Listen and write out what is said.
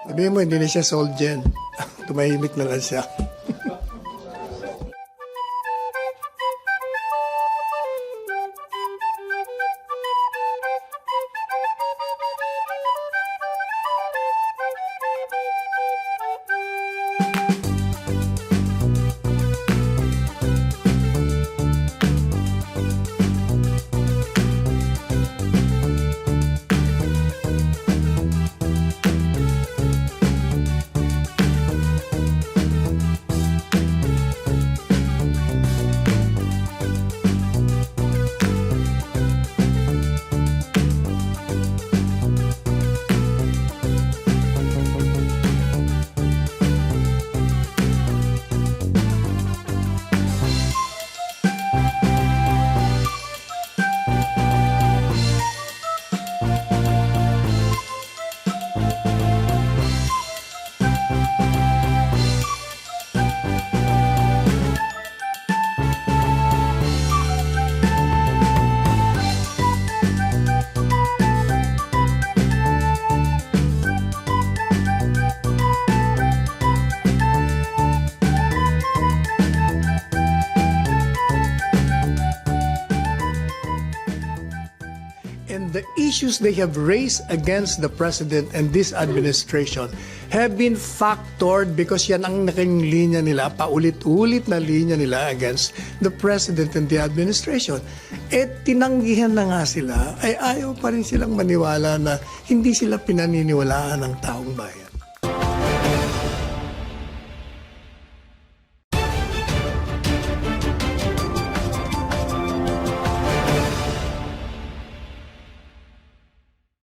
Sabihin mo, hindi na siya sold dyan. Tumahimik na lang siya. And the issues they have raised against the president and this administration have been factored because yan ang naging linya nila, paulit-ulit na linya nila against the president and the administration. Tinanggihan na nga sila, ay ayaw pa rin silang maniwala na hindi sila pinaniniwalaan ng taong bayan.